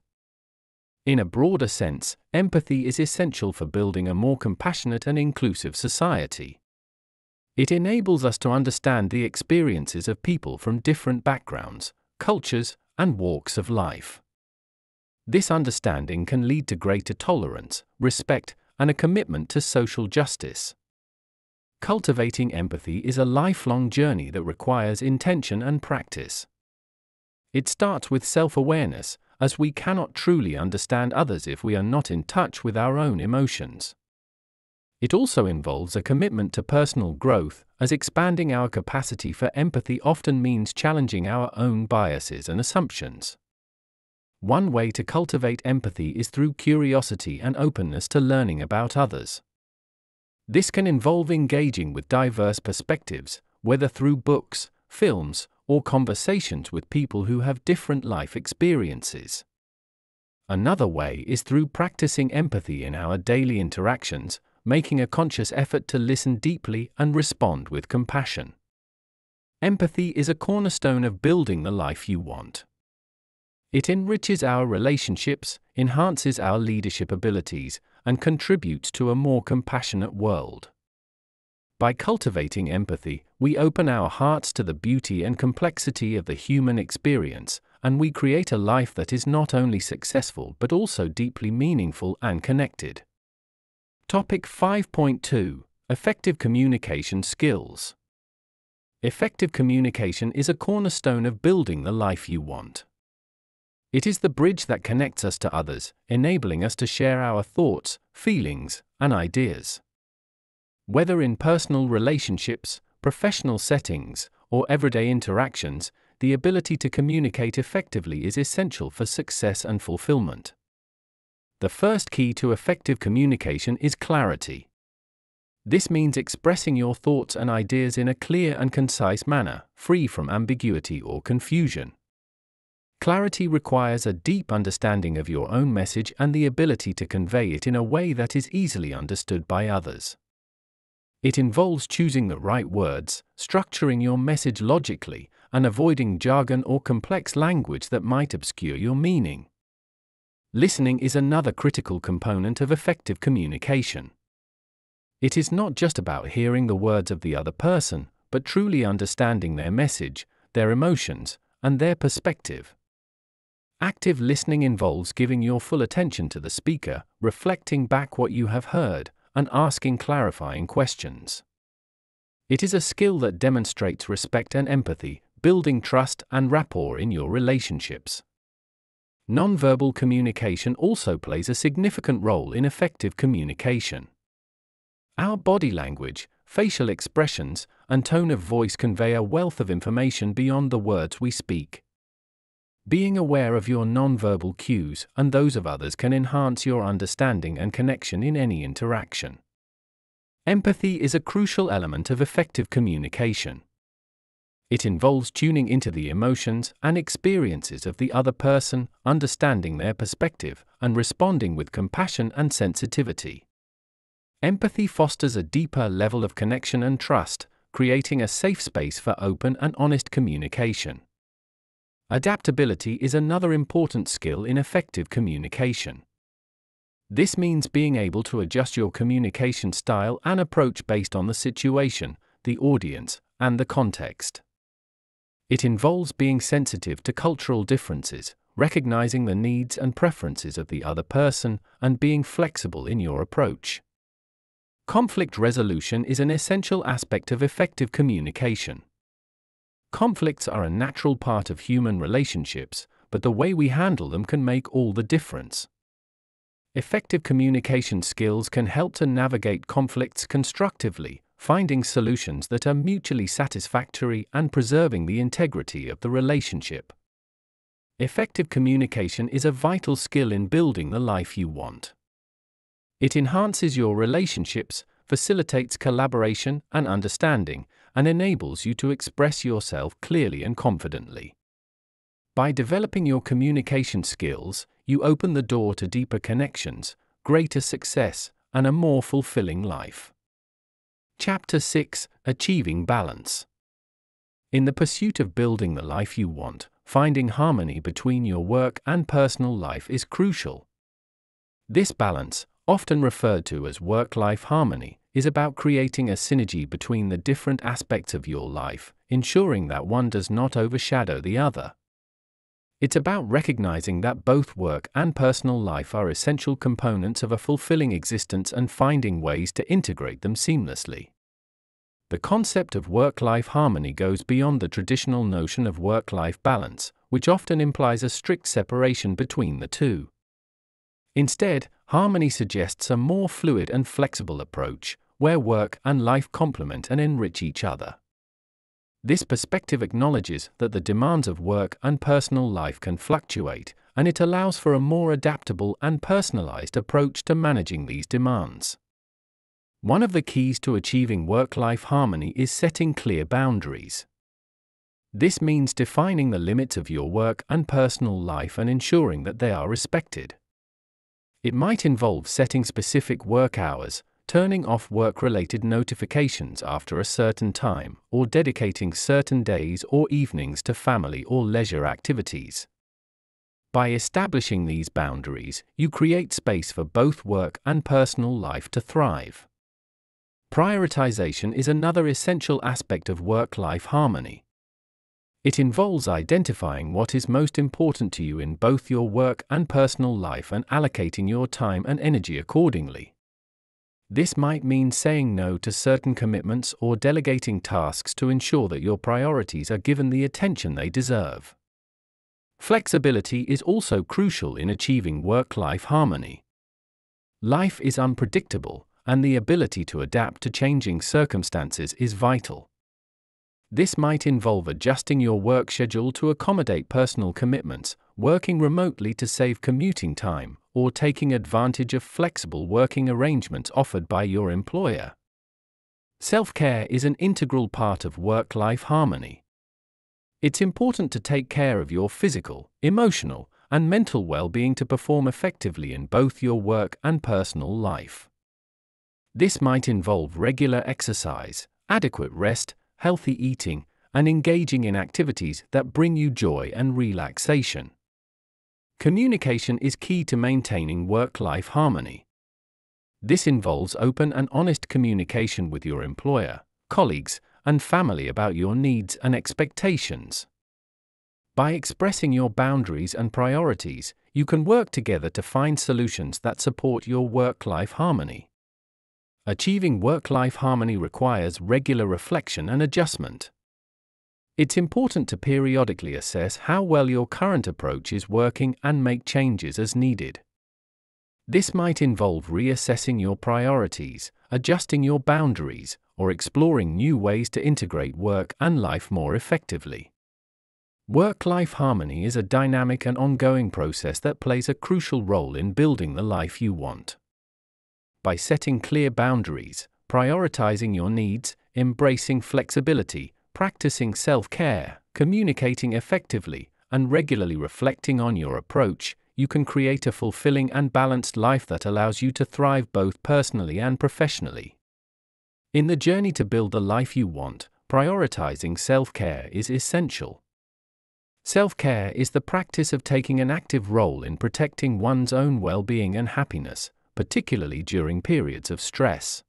In a broader sense, empathy is essential for building a more compassionate and inclusive society. It enables us to understand the experiences of people from different backgrounds, cultures, and walks of life. This understanding can lead to greater tolerance, respect, and a commitment to social justice. Cultivating empathy is a lifelong journey that requires intention and practice. It starts with self-awareness, as we cannot truly understand others if we are not in touch with our own emotions. It also involves a commitment to personal growth, as expanding our capacity for empathy often means challenging our own biases and assumptions. One way to cultivate empathy is through curiosity and openness to learning about others. This can involve engaging with diverse perspectives, whether through books, films, or conversations with people who have different life experiences. Another way is through practicing empathy in our daily interactions, making a conscious effort to listen deeply and respond with compassion. Empathy is a cornerstone of building the life you want. It enriches our relationships, enhances our leadership abilities, and contributes to a more compassionate world. By cultivating empathy, we open our hearts to the beauty and complexity of the human experience, and we create a life that is not only successful but also deeply meaningful and connected. Topic 5.2: Effective Communication Skills. Effective communication is a cornerstone of building the life you want. It is the bridge that connects us to others, enabling us to share our thoughts, feelings, and ideas. Whether in personal relationships, professional settings, or everyday interactions, the ability to communicate effectively is essential for success and fulfillment. The first key to effective communication is clarity. This means expressing your thoughts and ideas in a clear and concise manner, free from ambiguity or confusion. Clarity requires a deep understanding of your own message and the ability to convey it in a way that is easily understood by others. It involves choosing the right words, structuring your message logically, and avoiding jargon or complex language that might obscure your meaning. Listening is another critical component of effective communication. It is not just about hearing the words of the other person, but truly understanding their message, their emotions, and their perspective. Active listening involves giving your full attention to the speaker, reflecting back what you have heard, and asking clarifying questions. It is a skill that demonstrates respect and empathy, building trust and rapport in your relationships. Nonverbal communication also plays a significant role in effective communication. Our body language, facial expressions, and tone of voice convey a wealth of information beyond the words we speak. Being aware of your nonverbal cues and those of others can enhance your understanding and connection in any interaction. Empathy is a crucial element of effective communication. It involves tuning into the emotions and experiences of the other person, understanding their perspective, and responding with compassion and sensitivity. Empathy fosters a deeper level of connection and trust, creating a safe space for open and honest communication. Adaptability is another important skill in effective communication. This means being able to adjust your communication style and approach based on the situation, the audience, and the context. It involves being sensitive to cultural differences, recognizing the needs and preferences of the other person, and being flexible in your approach. Conflict resolution is an essential aspect of effective communication. Conflicts are a natural part of human relationships, but the way we handle them can make all the difference. Effective communication skills can help to navigate conflicts constructively, finding solutions that are mutually satisfactory and preserving the integrity of the relationship. Effective communication is a vital skill in building the life you want. It enhances your relationships, facilitates collaboration and understanding, and enables you to express yourself clearly and confidently. By developing your communication skills, you open the door to deeper connections, greater success, and a more fulfilling life. Chapter 6: Achieving Balance. In the pursuit of building the life you want, finding harmony between your work and personal life is crucial. This balance, often referred to as work-life harmony, is about creating a synergy between the different aspects of your life, ensuring that one does not overshadow the other. It's about recognizing that both work and personal life are essential components of a fulfilling existence and finding ways to integrate them seamlessly. The concept of work-life harmony goes beyond the traditional notion of work-life balance, which often implies a strict separation between the two. Instead, harmony suggests a more fluid and flexible approach, where work and life complement and enrich each other. This perspective acknowledges that the demands of work and personal life can fluctuate, and it allows for a more adaptable and personalized approach to managing these demands. One of the keys to achieving work-life harmony is setting clear boundaries. This means defining the limits of your work and personal life and ensuring that they are respected. It might involve setting specific work hours, turning off work-related notifications after a certain time, or dedicating certain days or evenings to family or leisure activities. By establishing these boundaries, you create space for both work and personal life to thrive. Prioritization is another essential aspect of work-life harmony. It involves identifying what is most important to you in both your work and personal life and allocating your time and energy accordingly. This might mean saying no to certain commitments or delegating tasks to ensure that your priorities are given the attention they deserve. Flexibility is also crucial in achieving work-life harmony. Life is unpredictable, and the ability to adapt to changing circumstances is vital. This might involve adjusting your work schedule to accommodate personal commitments, working remotely to save commuting time, or taking advantage of flexible working arrangements offered by your employer. Self-care is an integral part of work-life harmony. It's important to take care of your physical, emotional, and mental well-being to perform effectively in both your work and personal life. This might involve regular exercise, adequate rest, healthy eating, and engaging in activities that bring you joy and relaxation. Communication is key to maintaining work-life harmony. This involves open and honest communication with your employer, colleagues, and family about your needs and expectations. By expressing your boundaries and priorities, you can work together to find solutions that support your work-life harmony. Achieving work-life harmony requires regular reflection and adjustment. It's important to periodically assess how well your current approach is working and make changes as needed. This might involve reassessing your priorities, adjusting your boundaries, or exploring new ways to integrate work and life more effectively. Work-life harmony is a dynamic and ongoing process that plays a crucial role in building the life you want. By setting clear boundaries, prioritizing your needs, embracing flexibility, practicing self-care, communicating effectively, and regularly reflecting on your approach, you can create a fulfilling and balanced life that allows you to thrive both personally and professionally. In the journey to build the life you want, prioritizing self-care is essential. Self-care is the practice of taking an active role in protecting one's own well-being and happiness, particularly during periods of stress.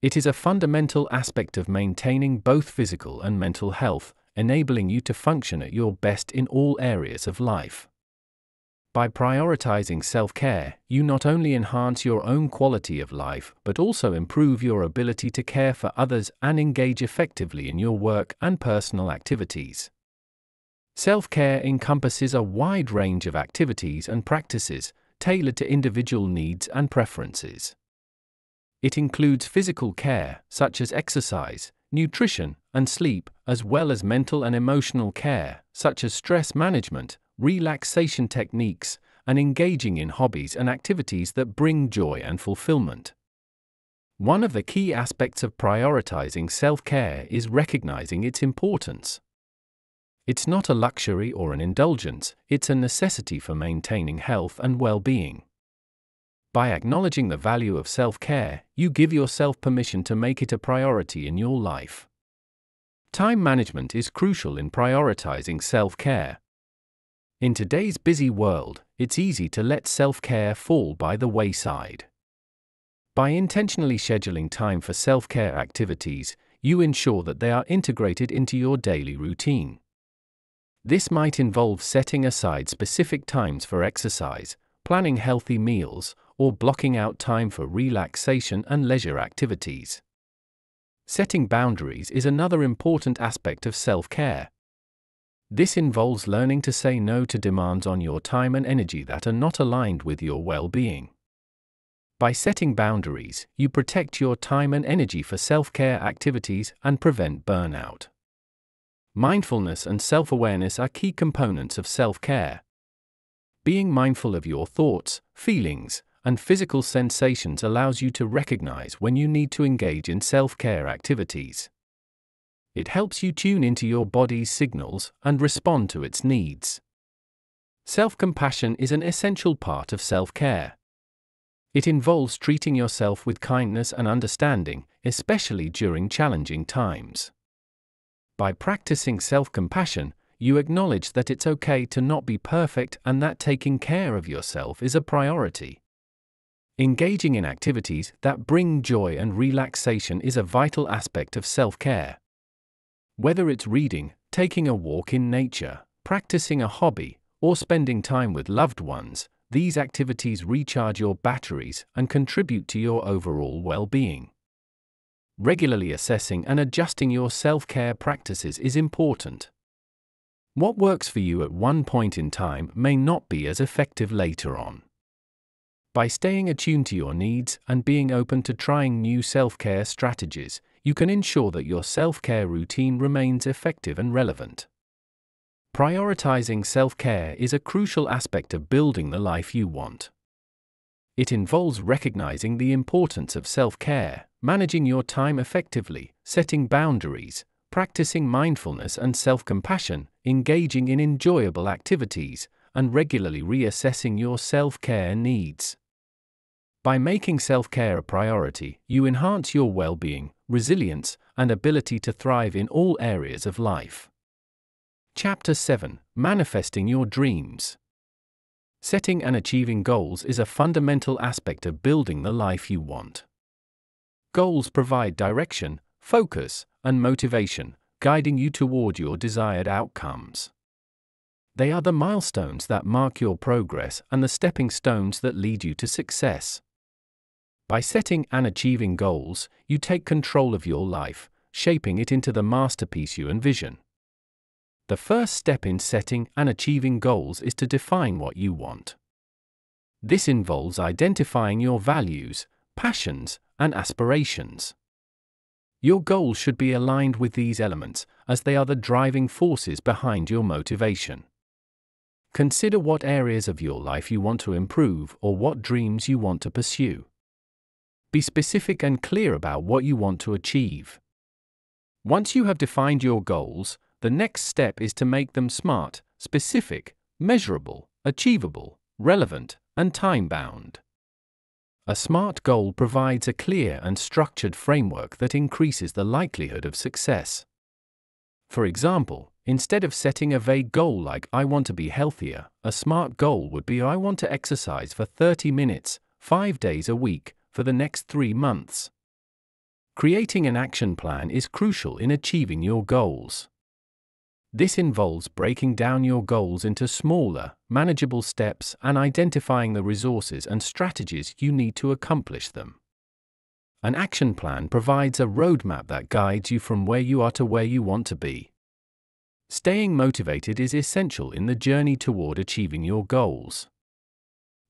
It is a fundamental aspect of maintaining both physical and mental health, enabling you to function at your best in all areas of life. By prioritizing self-care, you not only enhance your own quality of life but also improve your ability to care for others and engage effectively in your work and personal activities. Self-care encompasses a wide range of activities and practices, tailored to individual needs and preferences. It includes physical care, such as exercise, nutrition, and sleep, as well as mental and emotional care, such as stress management, relaxation techniques, and engaging in hobbies and activities that bring joy and fulfillment. One of the key aspects of prioritizing self-care is recognizing its importance. It's not a luxury or an indulgence, it's a necessity for maintaining health and well-being. By acknowledging the value of self-care, you give yourself permission to make it a priority in your life. Time management is crucial in prioritizing self-care. In today's busy world, it's easy to let self-care fall by the wayside. By intentionally scheduling time for self-care activities, you ensure that they are integrated into your daily routine. This might involve setting aside specific times for exercise, planning healthy meals, or blocking out time for relaxation and leisure activities. Setting boundaries is another important aspect of self-care. This involves learning to say no to demands on your time and energy that are not aligned with your well-being. By setting boundaries, you protect your time and energy for self-care activities and prevent burnout. Mindfulness and self-awareness are key components of self-care. Being mindful of your thoughts, feelings, and physical sensations allows you to recognize when you need to engage in self-care activities. It helps you tune into your body's signals and respond to its needs. Self-compassion is an essential part of self-care. It involves treating yourself with kindness and understanding, especially during challenging times. By practicing self-compassion, you acknowledge that it's okay to not be perfect and that taking care of yourself is a priority. Engaging in activities that bring joy and relaxation is a vital aspect of self-care. Whether it's reading, taking a walk in nature, practicing a hobby, or spending time with loved ones, these activities recharge your batteries and contribute to your overall well-being. Regularly assessing and adjusting your self-care practices is important. What works for you at one point in time may not be as effective later on. By staying attuned to your needs and being open to trying new self-care strategies, you can ensure that your self-care routine remains effective and relevant. Prioritizing self-care is a crucial aspect of building the life you want. It involves recognizing the importance of self-care, managing your time effectively, setting boundaries, practicing mindfulness and self-compassion, engaging in enjoyable activities, and regularly reassessing your self-care needs. By making self-care a priority, you enhance your well-being, resilience, and ability to thrive in all areas of life. Chapter 7: Manifesting Your Dreams. Setting and achieving goals is a fundamental aspect of building the life you want. Goals provide direction, focus, and motivation, guiding you toward your desired outcomes. They are the milestones that mark your progress and the stepping stones that lead you to success. By setting and achieving goals, you take control of your life, shaping it into the masterpiece you envision. The first step in setting and achieving goals is to define what you want. This involves identifying your values, passions, and aspirations. Your goals should be aligned with these elements, as they are the driving forces behind your motivation. Consider what areas of your life you want to improve or what dreams you want to pursue. Be specific and clear about what you want to achieve. Once you have defined your goals, the next step is to make them SMART, specific, measurable, achievable, relevant, and time-bound. A SMART goal provides a clear and structured framework that increases the likelihood of success. For example, instead of setting a vague goal like "I want to be healthier," a SMART goal would be "I want to exercise for 30 minutes, 5 days a week, for the next 3 months." Creating an action plan is crucial in achieving your goals. This involves breaking down your goals into smaller, manageable steps and identifying the resources and strategies you need to accomplish them. An action plan provides a roadmap that guides you from where you are to where you want to be. Staying motivated is essential in the journey toward achieving your goals.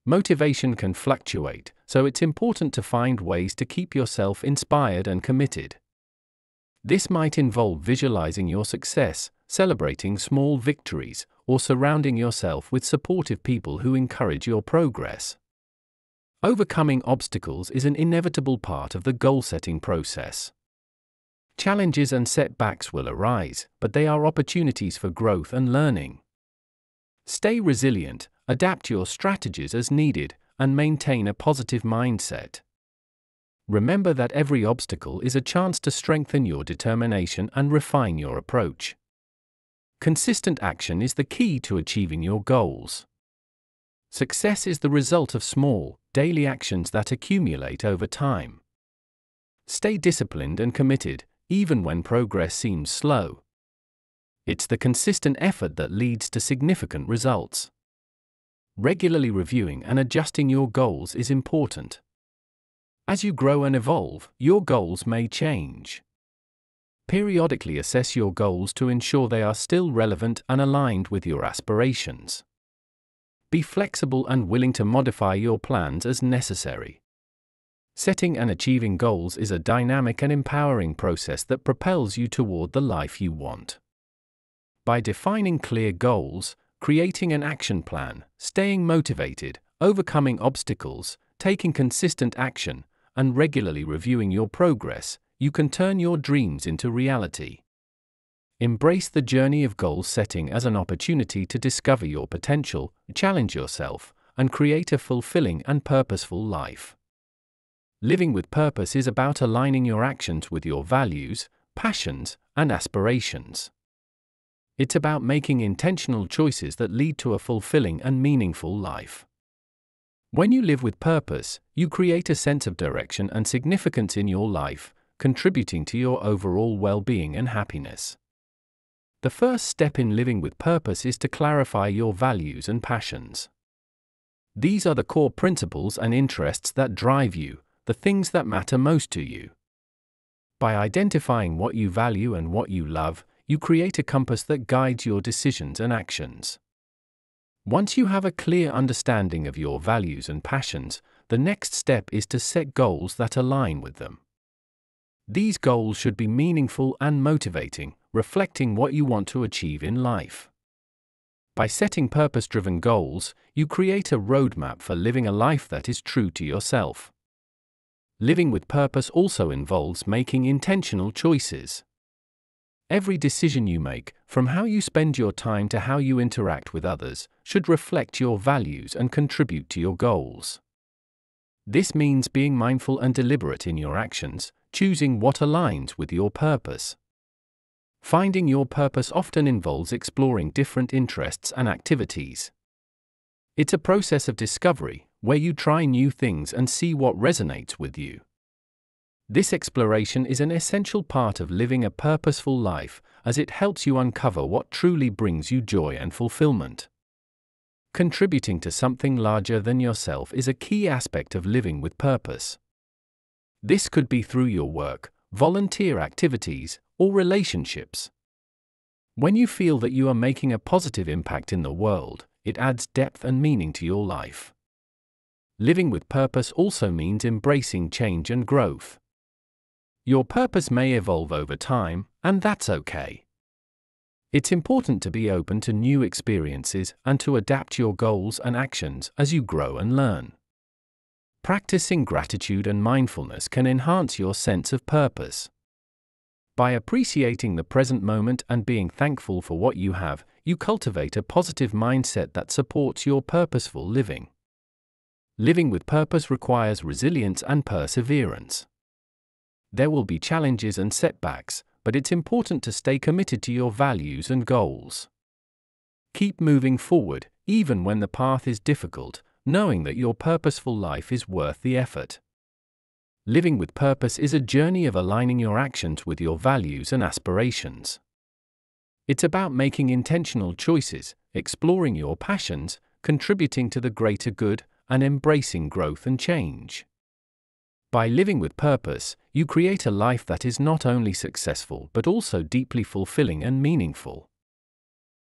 Motivation can fluctuate, so it's important to find ways to keep yourself inspired and committed. This might involve visualizing your success, celebrating small victories, or surrounding yourself with supportive people who encourage your progress. Overcoming obstacles is an inevitable part of the goal-setting process. Challenges and setbacks will arise, but they are opportunities for growth and learning. Stay resilient, adapt your strategies as needed, and maintain a positive mindset. Remember that every obstacle is a chance to strengthen your determination and refine your approach. Consistent action is the key to achieving your goals. Success is the result of small, daily actions that accumulate over time. Stay disciplined and committed, even when progress seems slow. It's the consistent effort that leads to significant results. Regularly reviewing and adjusting your goals is important. As you grow and evolve, your goals may change. Periodically assess your goals to ensure they are still relevant and aligned with your aspirations. Be flexible and willing to modify your plans as necessary. Setting and achieving goals is a dynamic and empowering process that propels you toward the life you want. By defining clear goals, creating an action plan, staying motivated, overcoming obstacles, taking consistent action, and regularly reviewing your progress, you can turn your dreams into reality. Embrace the journey of goal setting as an opportunity to discover your potential, challenge yourself, and create a fulfilling and purposeful life. Living with purpose is about aligning your actions with your values, passions, and aspirations. It's about making intentional choices that lead to a fulfilling and meaningful life. When you live with purpose, you create a sense of direction and significance in your life, contributing to your overall well-being and happiness. The first step in living with purpose is to clarify your values and passions. These are the core principles and interests that drive you, the things that matter most to you. By identifying what you value and what you love, you create a compass that guides your decisions and actions. Once you have a clear understanding of your values and passions, the next step is to set goals that align with them. These goals should be meaningful and motivating, reflecting what you want to achieve in life. By setting purpose-driven goals, you create a roadmap for living a life that is true to yourself. Living with purpose also involves making intentional choices. Every decision you make, from how you spend your time to how you interact with others, should reflect your values and contribute to your goals. This means being mindful and deliberate in your actions, choosing what aligns with your purpose. Finding your purpose often involves exploring different interests and activities. It's a process of discovery, where you try new things and see what resonates with you. This exploration is an essential part of living a purposeful life, as it helps you uncover what truly brings you joy and fulfillment. Contributing to something larger than yourself is a key aspect of living with purpose. This could be through your work, volunteer activities, or relationships. When you feel that you are making a positive impact in the world, it adds depth and meaning to your life. Living with purpose also means embracing change and growth. Your purpose may evolve over time, and that's okay. It's important to be open to new experiences and to adapt your goals and actions as you grow and learn. Practicing gratitude and mindfulness can enhance your sense of purpose. By appreciating the present moment and being thankful for what you have, you cultivate a positive mindset that supports your purposeful living. Living with purpose requires resilience and perseverance. There will be challenges and setbacks, but it's important to stay committed to your values and goals. Keep moving forward, even when the path is difficult, knowing that your purposeful life is worth the effort. Living with purpose is a journey of aligning your actions with your values and aspirations. It's about making intentional choices, exploring your passions, contributing to the greater good, and embracing growth and change. By living with purpose, you create a life that is not only successful but also deeply fulfilling and meaningful.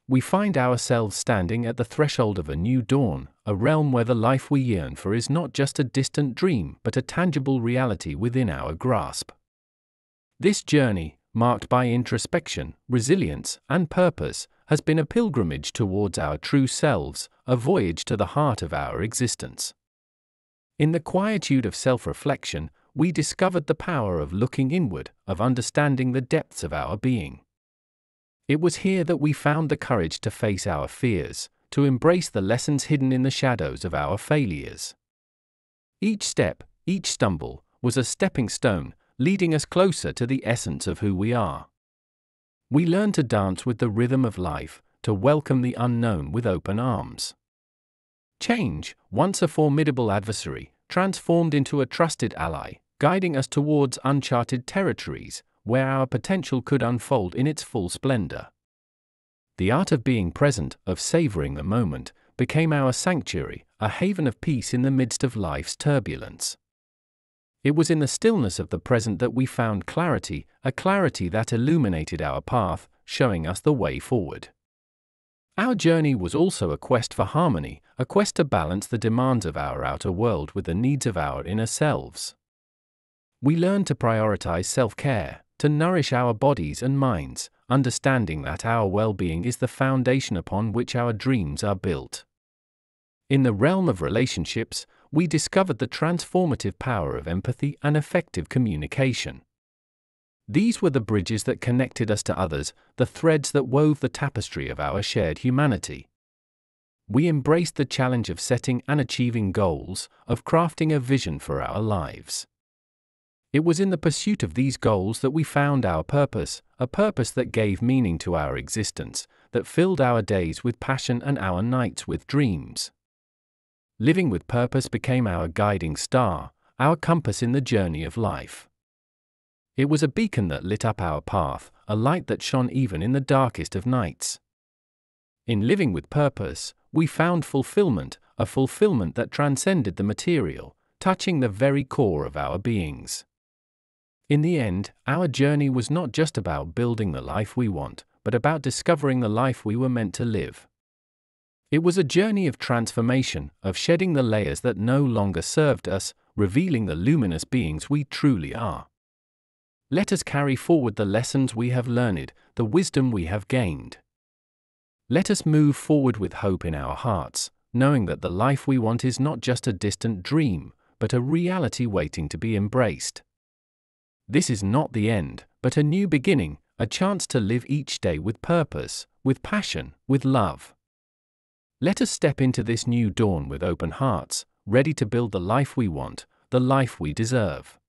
We find ourselves standing at the threshold of a new dawn, a realm where the life we yearn for is not just a distant dream but a tangible reality within our grasp. This journey, marked by introspection, resilience, and purpose, has been a pilgrimage towards our true selves, a voyage to the heart of our existence. In the quietude of self-reflection, we discovered the power of looking inward, of understanding the depths of our being. It was here that we found the courage to face our fears, to embrace the lessons hidden in the shadows of our failures. Each step, each stumble, was a stepping stone, leading us closer to the essence of who we are. We learned to dance with the rhythm of life, to welcome the unknown with open arms. Change, once a formidable adversary, transformed into a trusted ally, guiding us towards uncharted territories, where our potential could unfold in its full splendor. The art of being present, of savoring the moment, became our sanctuary, a haven of peace in the midst of life's turbulence. It was in the stillness of the present that we found clarity, a clarity that illuminated our path, showing us the way forward. Our journey was also a quest for harmony, a quest to balance the demands of our outer world with the needs of our inner selves. We learned to prioritize self-care, to nourish our bodies and minds, understanding that our well-being is the foundation upon which our dreams are built. In the realm of relationships, we discovered the transformative power of empathy and effective communication. These were the bridges that connected us to others, the threads that wove the tapestry of our shared humanity. We embraced the challenge of setting and achieving goals, of crafting a vision for our lives. It was in the pursuit of these goals that we found our purpose, a purpose that gave meaning to our existence, that filled our days with passion and our nights with dreams. Living with purpose became our guiding star, our compass in the journey of life. It was a beacon that lit up our path, a light that shone even in the darkest of nights. In living with purpose, we found fulfillment, a fulfillment that transcended the material, touching the very core of our beings. In the end, our journey was not just about building the life we want, but about discovering the life we were meant to live. It was a journey of transformation, of shedding the layers that no longer served us, revealing the luminous beings we truly are. Let us carry forward the lessons we have learned, the wisdom we have gained. Let us move forward with hope in our hearts, knowing that the life we want is not just a distant dream, but a reality waiting to be embraced. This is not the end, but a new beginning, a chance to live each day with purpose, with passion, with love. Let us step into this new dawn with open hearts, ready to build the life we want, the life we deserve.